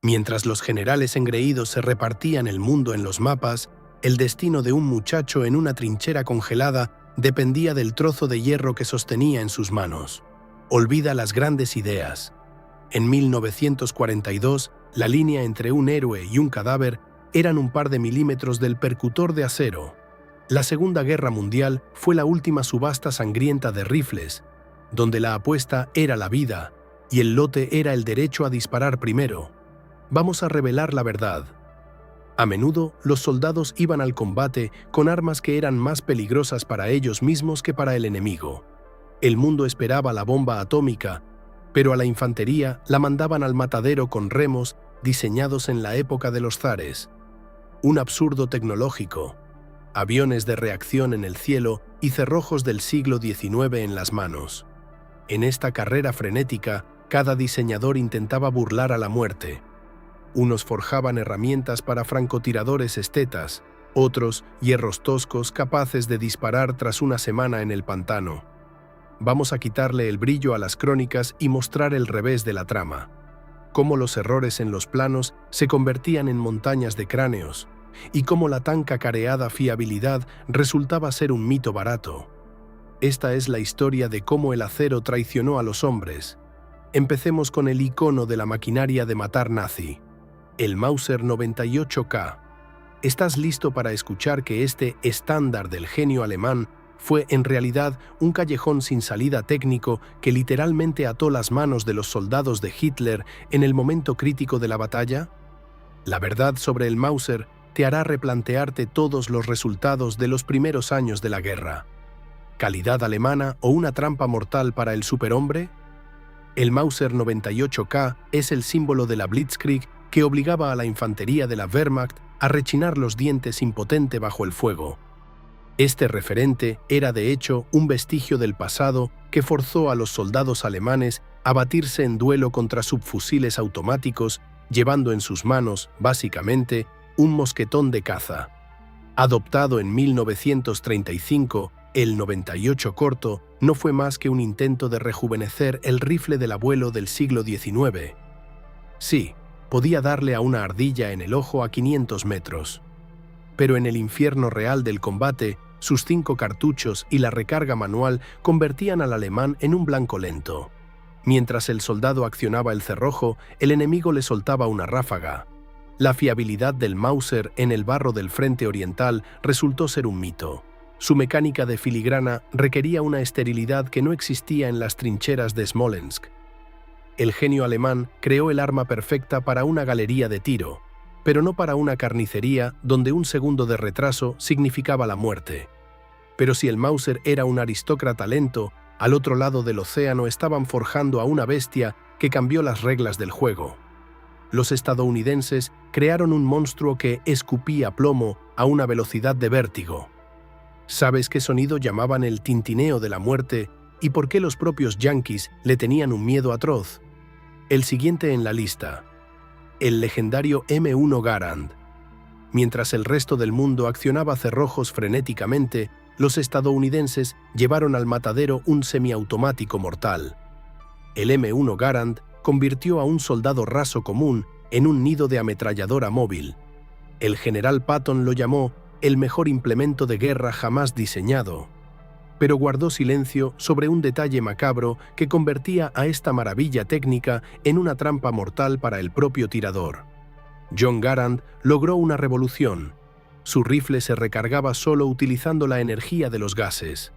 Mientras los generales engreídos se repartían el mundo en los mapas, el destino de un muchacho en una trinchera congelada dependía del trozo de hierro que sostenía en sus manos. Olvida las grandes ideas. En 1942, la línea entre un héroe y un cadáver eran un par de milímetros del percutor de acero. La Segunda Guerra Mundial fue la última subasta sangrienta de rifles, donde la apuesta era la vida y el lote era el derecho a disparar primero. Vamos a revelar la verdad. A menudo, los soldados iban al combate con armas que eran más peligrosas para ellos mismos que para el enemigo. El mundo esperaba la bomba atómica, pero a la infantería la mandaban al matadero con remos diseñados en la época de los zares. Un absurdo tecnológico. Aviones de reacción en el cielo y cerrojos del siglo XIX en las manos. En esta carrera frenética, cada diseñador intentaba burlar a la muerte. Unos forjaban herramientas para francotiradores estetas, otros hierros toscos capaces de disparar tras una semana en el pantano. Vamos a quitarle el brillo a las crónicas y mostrar el revés de la trama. Cómo los errores en los planos se convertían en montañas de cráneos, y cómo la tan cacareada fiabilidad resultaba ser un mito barato. Esta es la historia de cómo el acero traicionó a los hombres. Empecemos con el icono de la maquinaria de matar nazi, el Mauser 98K. ¿Estás listo para escuchar que este estándar del genio alemán fue en realidad un callejón sin salida técnico que literalmente ató las manos de los soldados de Hitler en el momento crítico de la batalla? La verdad sobre el Mauser te hará replantearte todos los resultados de los primeros años de la guerra. ¿Calidad alemana o una trampa mortal para el superhombre? El Mauser 98K es el símbolo de la Blitzkrieg que obligaba a la infantería de la Wehrmacht a rechinar los dientes impotente bajo el fuego. Este referente era de hecho un vestigio del pasado que forzó a los soldados alemanes a batirse en duelo contra subfusiles automáticos, llevando en sus manos, básicamente, un mosquetón de caza. Adoptado en 1935, el 98 corto no fue más que un intento de rejuvenecer el rifle del abuelo del siglo XIX. Sí, podía darle a una ardilla en el ojo a 500 metros. Pero en el infierno real del combate, sus 5 cartuchos y la recarga manual convertían al alemán en un blanco lento. Mientras el soldado accionaba el cerrojo, el enemigo le soltaba una ráfaga. La fiabilidad del Mauser en el barro del frente oriental resultó ser un mito. Su mecánica de filigrana requería una esterilidad que no existía en las trincheras de Smolensk. El genio alemán creó el arma perfecta para una galería de tiro, pero no para una carnicería donde un segundo de retraso significaba la muerte. Pero si el Mauser era un aristócrata lento, al otro lado del océano estaban forjando a una bestia que cambió las reglas del juego. Los estadounidenses crearon un monstruo que escupía plomo a una velocidad de vértigo. ¿Sabes qué sonido llamaban el tintineo de la muerte y por qué los propios yanquis le tenían un miedo atroz? El siguiente en la lista: el legendario M1 Garand. Mientras el resto del mundo accionaba cerrojos frenéticamente, los estadounidenses llevaron al matadero un semiautomático mortal. El M1 Garand convirtió a un soldado raso común en un nido de ametralladora móvil. El general Patton lo llamó el mejor implemento de guerra jamás diseñado, pero guardó silencio sobre un detalle macabro que convertía a esta maravilla técnica en una trampa mortal para el propio tirador. John Garand logró una revolución. Su rifle se recargaba solo utilizando la energía de los gases.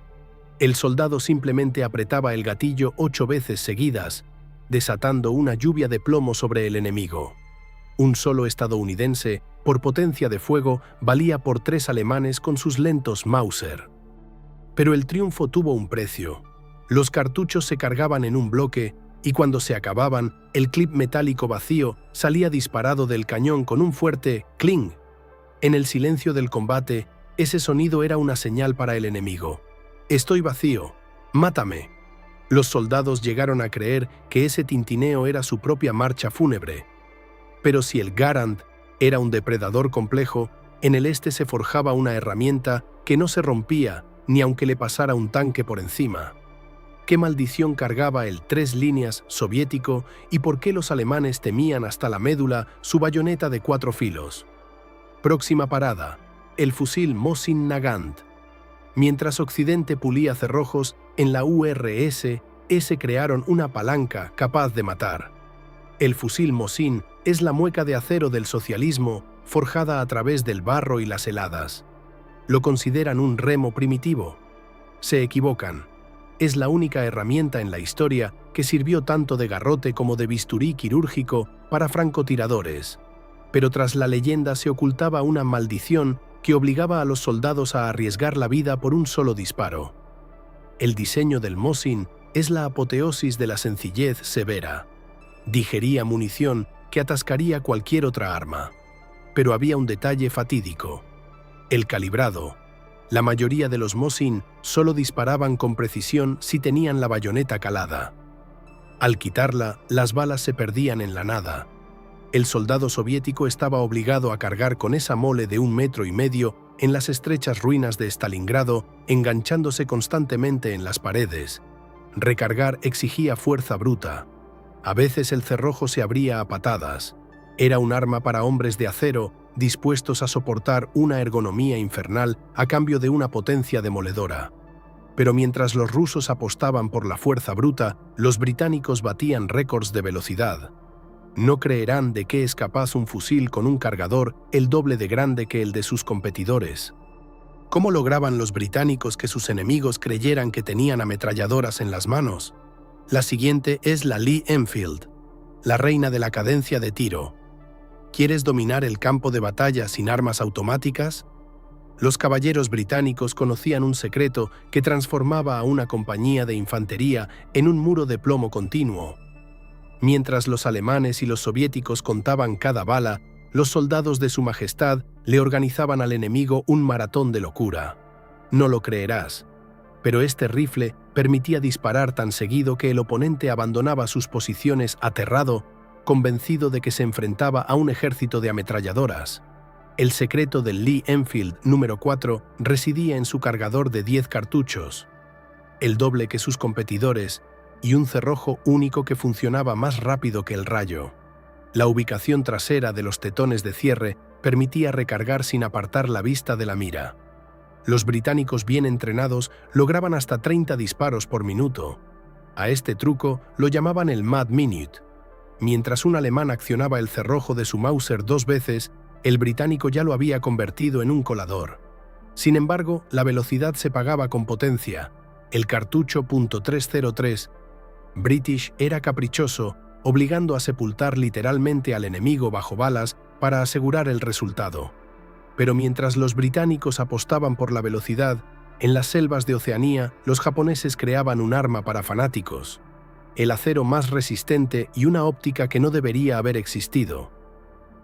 El soldado simplemente apretaba el gatillo 8 veces seguidas, desatando una lluvia de plomo sobre el enemigo. Un solo estadounidense, por potencia de fuego, valía por 3 alemanes con sus lentos Mauser. Pero el triunfo tuvo un precio. Los cartuchos se cargaban en un bloque y cuando se acababan, el clip metálico vacío salía disparado del cañón con un fuerte cling. En el silencio del combate, ese sonido era una señal para el enemigo. «Estoy vacío. Mátame». Los soldados llegaron a creer que ese tintineo era su propia marcha fúnebre. Pero si el Garand era un depredador complejo, en el este se forjaba una herramienta que no se rompía ni aunque le pasara un tanque por encima. qué maldición cargaba el 3 líneas soviético y por qué los alemanes temían hasta la médula su bayoneta de 4 filos. Próxima parada, el fusil Mosin Nagant. Mientras Occidente pulía cerrojos, en la URSS crearon una palanca capaz de matar. El fusil Mosin es la mueca de acero del socialismo forjada a través del barro y las heladas. Lo consideran un remo primitivo. Se equivocan. Es la única herramienta en la historia que sirvió tanto de garrote como de bisturí quirúrgico para francotiradores. Pero tras la leyenda se ocultaba una maldición que obligaba a los soldados a arriesgar la vida por un solo disparo. El diseño del Mosin es la apoteosis de la sencillez severa. Digería munición que atascaría cualquier otra arma. Pero había un detalle fatídico: el calibrado. La mayoría de los Mosin solo disparaban con precisión si tenían la bayoneta calada. Al quitarla, las balas se perdían en la nada. El soldado soviético estaba obligado a cargar con esa mole de 1,5 metros en las estrechas ruinas de Stalingrado, enganchándose constantemente en las paredes. Recargar exigía fuerza bruta. A veces el cerrojo se abría a patadas. Era un arma para hombres de acero dispuestos a soportar una ergonomía infernal a cambio de una potencia demoledora. Pero mientras los rusos apostaban por la fuerza bruta, los británicos batían récords de velocidad. No creerán de qué es capaz un fusil con un cargador el doble de grande que el de sus competidores. ¿Cómo lograban los británicos que sus enemigos creyeran que tenían ametralladoras en las manos? La siguiente es la Lee Enfield, la reina de la cadencia de tiro. ¿Quieres dominar el campo de batalla sin armas automáticas? Los caballeros británicos conocían un secreto que transformaba a una compañía de infantería en un muro de plomo continuo. Mientras los alemanes y los soviéticos contaban cada bala, los soldados de Su Majestad le organizaban al enemigo un maratón de locura. No lo creerás, pero este rifle permitía disparar tan seguido que el oponente abandonaba sus posiciones aterrado, convencido de que se enfrentaba a un ejército de ametralladoras. El secreto del Lee Enfield número 4 residía en su cargador de 10 cartuchos, el doble que sus competidores, y un cerrojo único que funcionaba más rápido que el rayo. La ubicación trasera de los tetones de cierre permitía recargar sin apartar la vista de la mira. Los británicos bien entrenados lograban hasta 30 disparos por minuto. A este truco lo llamaban el Mad Minute. Mientras un alemán accionaba el cerrojo de su Mauser 2 veces, el británico ya lo había convertido en un colador. Sin embargo, la velocidad se pagaba con potencia. El cartucho .303 British era caprichoso, obligando a sepultar literalmente al enemigo bajo balas para asegurar el resultado. Pero mientras los británicos apostaban por la velocidad, en las selvas de Oceanía los japoneses creaban un arma para fanáticos: el acero más resistente y una óptica que no debería haber existido.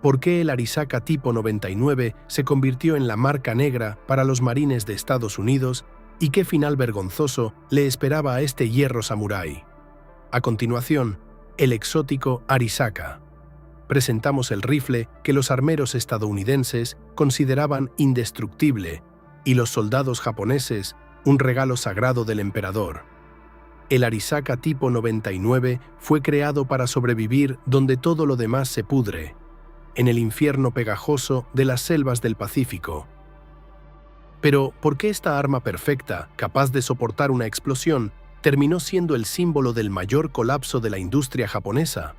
¿Por qué el Arisaka tipo 99 se convirtió en la marca negra para los marines de Estados Unidos y qué final vergonzoso le esperaba a este hierro samurái? A continuación, el exótico Arisaka. Presentamos el rifle que los armeros estadounidenses consideraban indestructible y los soldados japoneses un regalo sagrado del emperador. El Arisaka tipo 99 fue creado para sobrevivir donde todo lo demás se pudre, en el infierno pegajoso de las selvas del Pacífico. Pero, ¿por qué esta arma perfecta, capaz de soportar una explosión, terminó siendo el símbolo del mayor colapso de la industria japonesa?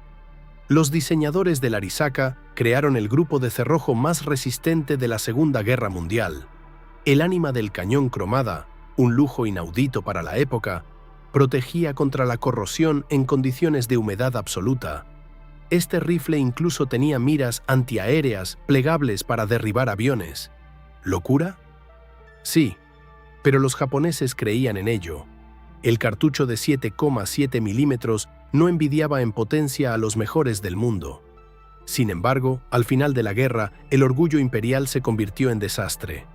Los diseñadores del Arisaka crearon el grupo de cerrojo más resistente de la Segunda Guerra Mundial. El ánima del cañón cromada, un lujo inaudito para la época, protegía contra la corrosión en condiciones de humedad absoluta. Este rifle incluso tenía miras antiaéreas plegables para derribar aviones. ¿Locura? Sí, pero los japoneses creían en ello. El cartucho de 7,7 milímetros no envidiaba en potencia a los mejores del mundo. Sin embargo, al final de la guerra, el orgullo imperial se convirtió en desastre.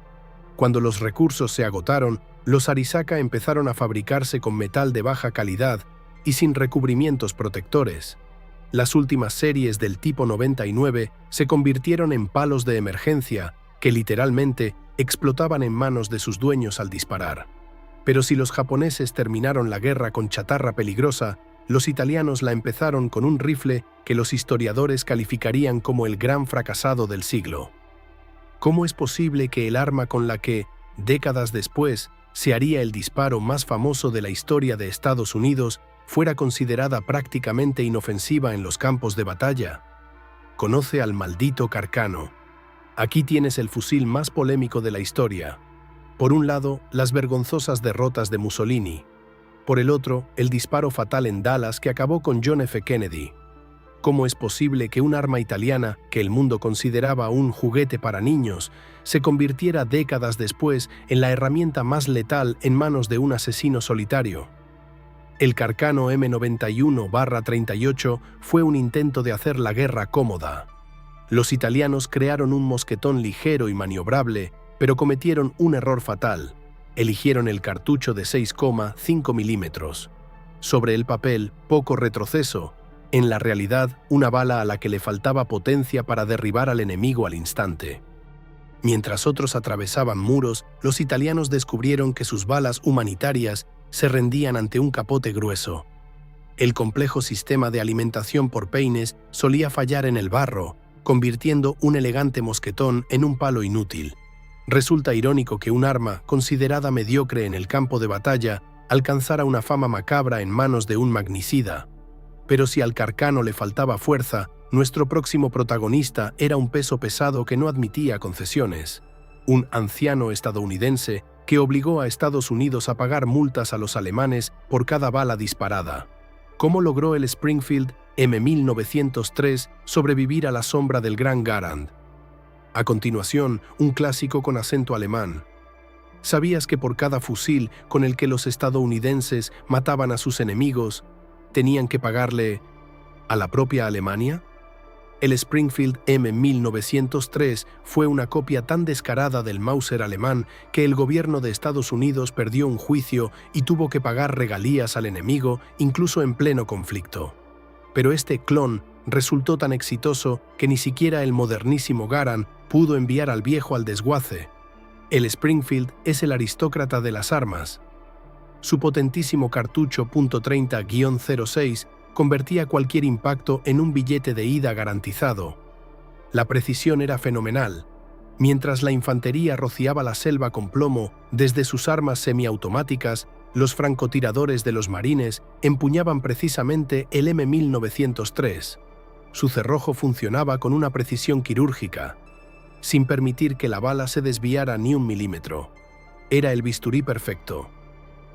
Cuando los recursos se agotaron, los Arisaka empezaron a fabricarse con metal de baja calidad y sin recubrimientos protectores. Las últimas series del tipo 99 se convirtieron en palos de emergencia que literalmente explotaban en manos de sus dueños al disparar. Pero si los japoneses terminaron la guerra con chatarra peligrosa, los italianos la empezaron con un rifle que los historiadores calificarían como el gran fracasado del siglo. ¿Cómo es posible que el arma con la que, décadas después, se haría el disparo más famoso de la historia de Estados Unidos fuera considerada prácticamente inofensiva en los campos de batalla? Conoce al maldito Carcano. Aquí tienes el fusil más polémico de la historia. Por un lado, las vergonzosas derrotas de Mussolini. Por el otro, el disparo fatal en Dallas que acabó con John F. Kennedy. ¿Cómo es posible que un arma italiana, que el mundo consideraba un juguete para niños, se convirtiera décadas después en la herramienta más letal en manos de un asesino solitario? El Carcano M91-38 fue un intento de hacer la guerra cómoda. Los italianos crearon un mosquetón ligero y maniobrable, pero cometieron un error fatal. Eligieron el cartucho de 6,5 milímetros. Sobre el papel, poco retroceso. En la realidad, una bala a la que le faltaba potencia para derribar al enemigo al instante. Mientras otros atravesaban muros, los italianos descubrieron que sus balas humanitarias se rendían ante un capote grueso. El complejo sistema de alimentación por peines solía fallar en el barro, convirtiendo un elegante mosquetón en un palo inútil. Resulta irónico que un arma, considerada mediocre en el campo de batalla, alcanzara una fama macabra en manos de un magnicida. Pero si al Carcano le faltaba fuerza, nuestro próximo protagonista era un peso pesado que no admitía concesiones. Un anciano estadounidense que obligó a Estados Unidos a pagar multas a los alemanes por cada bala disparada. ¿Cómo logró el Springfield M1903 sobrevivir a la sombra del Gran Garand? A continuación, un clásico con acento alemán. ¿Sabías que por cada fusil con el que los estadounidenses mataban a sus enemigos, tenían que pagarle a la propia Alemania? El Springfield M1903 fue una copia tan descarada del Mauser alemán que el gobierno de Estados Unidos perdió un juicio y tuvo que pagar regalías al enemigo incluso en pleno conflicto. Pero este clon resultó tan exitoso que ni siquiera el modernísimo Garand pudo enviar al viejo al desguace. El Springfield es el aristócrata de las armas. Su potentísimo cartucho .30-06 convertía cualquier impacto en un billete de ida garantizado. La precisión era fenomenal. Mientras la infantería rociaba la selva con plomo desde sus armas semiautomáticas, los francotiradores de los marines empuñaban precisamente el M1903. Su cerrojo funcionaba con una precisión quirúrgica, sin permitir que la bala se desviara ni un milímetro. Era el bisturí perfecto.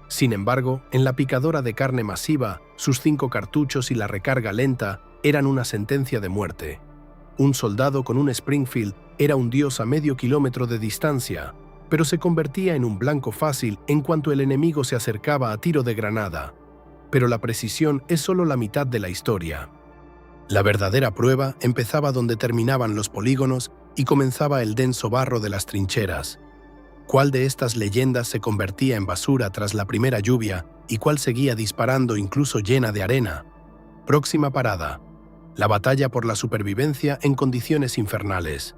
Sin embargo, en la picadora de carne masiva, sus 5 cartuchos y la recarga lenta eran una sentencia de muerte. Un soldado con un Springfield era un dios a medio kilómetro de distancia, pero se convertía en un blanco fácil en cuanto el enemigo se acercaba a tiro de granada. Pero la precisión es solo la mitad de la historia. La verdadera prueba empezaba donde terminaban los polígonos y comenzaba el denso barro de las trincheras. ¿Cuál de estas leyendas se convertía en basura tras la primera lluvia y cuál seguía disparando incluso llena de arena? Próxima parada: la batalla por la supervivencia en condiciones infernales.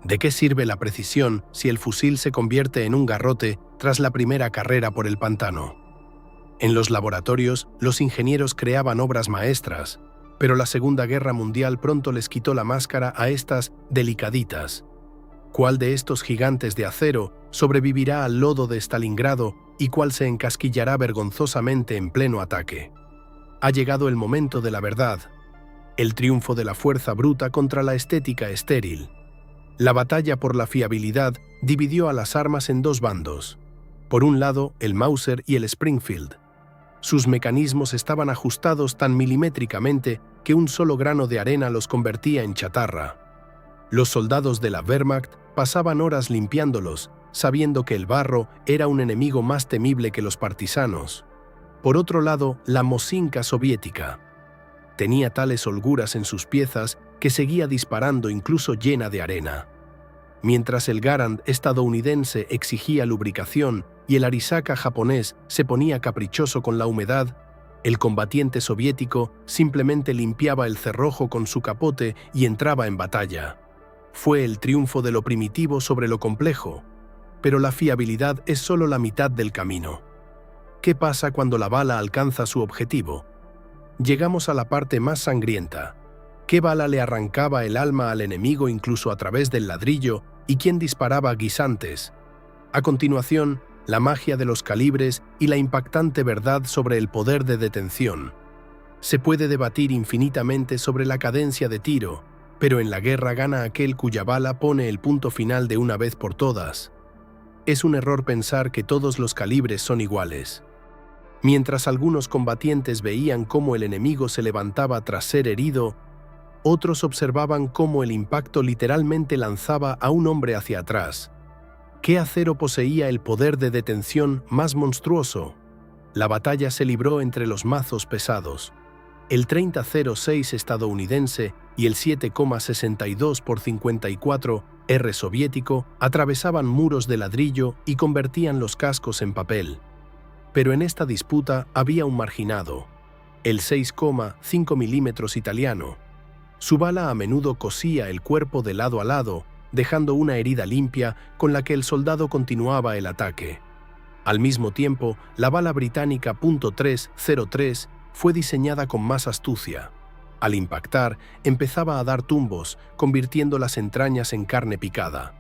¿De qué sirve la precisión si el fusil se convierte en un garrote tras la primera carrera por el pantano? En los laboratorios, los ingenieros creaban obras maestras, pero la Segunda Guerra Mundial pronto les quitó la máscara a estas delicaditas. ¿Cuál de estos gigantes de acero sobrevivirá al lodo de Stalingrado y cuál se encasquillará vergonzosamente en pleno ataque? Ha llegado el momento de la verdad, el triunfo de la fuerza bruta contra la estética estéril. La batalla por la fiabilidad dividió a las armas en 2 bandos. Por un lado, el Mauser y el Springfield. Sus mecanismos estaban ajustados tan milimétricamente que un solo grano de arena los convertía en chatarra. Los soldados de la Wehrmacht pasaban horas limpiándolos, sabiendo que el barro era un enemigo más temible que los partisanos. Por otro lado, la Mosinka soviética. Tenía tales holguras en sus piezas que seguía disparando incluso llena de arena. Mientras el Garand estadounidense exigía lubricación y el Arisaka japonés se ponía caprichoso con la humedad, el combatiente soviético simplemente limpiaba el cerrojo con su capote y entraba en batalla. Fue el triunfo de lo primitivo sobre lo complejo, pero la fiabilidad es solo la mitad del camino. ¿Qué pasa cuando la bala alcanza su objetivo? Llegamos a la parte más sangrienta. ¿Qué bala le arrancaba el alma al enemigo incluso a través del ladrillo y quién disparaba guisantes? A continuación, la magia de los calibres y la impactante verdad sobre el poder de detención. Se puede debatir infinitamente sobre la cadencia de tiro, pero en la guerra gana aquel cuya bala pone el punto final de una vez por todas. Es un error pensar que todos los calibres son iguales. Mientras algunos combatientes veían cómo el enemigo se levantaba tras ser herido, otros observaban cómo el impacto literalmente lanzaba a un hombre hacia atrás. ¿Qué acero poseía el poder de detención más monstruoso? La batalla se libró entre los mazos pesados. El 30-06 estadounidense y el 7,62x54R soviético atravesaban muros de ladrillo y convertían los cascos en papel. Pero en esta disputa había un marginado, el 6,5 mm italiano. Su bala a menudo cosía el cuerpo de lado a lado, dejando una herida limpia con la que el soldado continuaba el ataque. Al mismo tiempo, la bala británica .303 fue diseñada con más astucia. Al impactar, empezaba a dar tumbos, convirtiendo las entrañas en carne picada.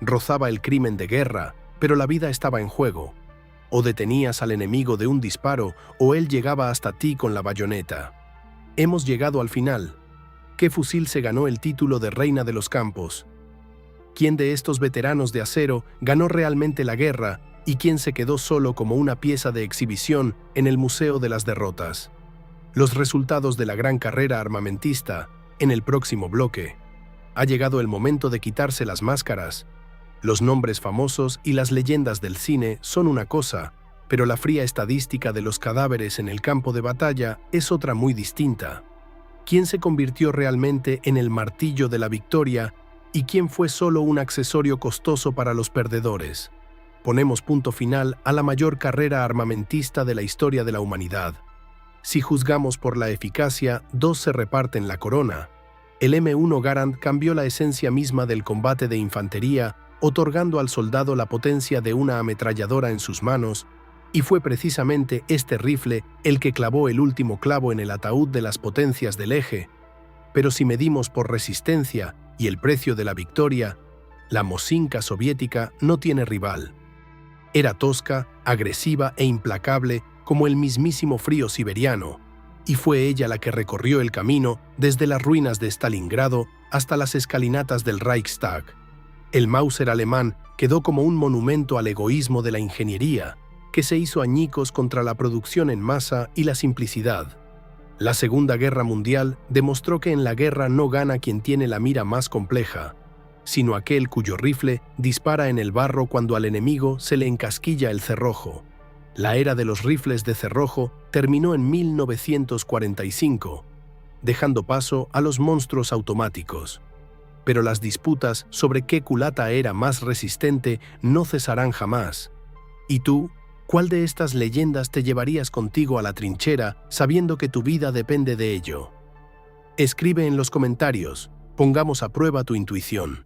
Rozaba el crimen de guerra, pero la vida estaba en juego. O detenías al enemigo de un disparo, o él llegaba hasta ti con la bayoneta. Hemos llegado al final. ¿Qué fusil se ganó el título de Reina de los Campos? ¿Quién de estos veteranos de acero ganó realmente la guerra y quién se quedó solo como una pieza de exhibición en el Museo de las Derrotas? Los resultados de la gran carrera armamentista en el próximo bloque. Ha llegado el momento de quitarse las máscaras. Los nombres famosos y las leyendas del cine son una cosa, pero la fría estadística de los cadáveres en el campo de batalla es otra muy distinta. ¿Quién se convirtió realmente en el martillo de la victoria y quién fue solo un accesorio costoso para los perdedores? Ponemos punto final a la mayor carrera armamentista de la historia de la humanidad. Si juzgamos por la eficacia, dos se reparten la corona. El M1 Garand cambió la esencia misma del combate de infantería, otorgando al soldado la potencia de una ametralladora en sus manos, y fue precisamente este rifle el que clavó el último clavo en el ataúd de las potencias del eje. Pero si medimos por resistencia y el precio de la victoria, la Mosinka soviética no tiene rival. Era tosca, agresiva e implacable como el mismísimo frío siberiano, y fue ella la que recorrió el camino desde las ruinas de Stalingrado hasta las escalinatas del Reichstag. El Mauser alemán quedó como un monumento al egoísmo de la ingeniería, que se hizo añicos contra la producción en masa y la simplicidad. La Segunda Guerra Mundial demostró que en la guerra no gana quien tiene la mira más compleja, sino aquel cuyo rifle dispara en el barro cuando al enemigo se le encasquilla el cerrojo. La era de los rifles de cerrojo terminó en 1945, dejando paso a los monstruos automáticos. Pero las disputas sobre qué culata era más resistente no cesarán jamás. ¿Y tú? ¿Cuál de estas leyendas te llevarías contigo a la trinchera sabiendo que tu vida depende de ello? Escribe en los comentarios, pongamos a prueba tu intuición.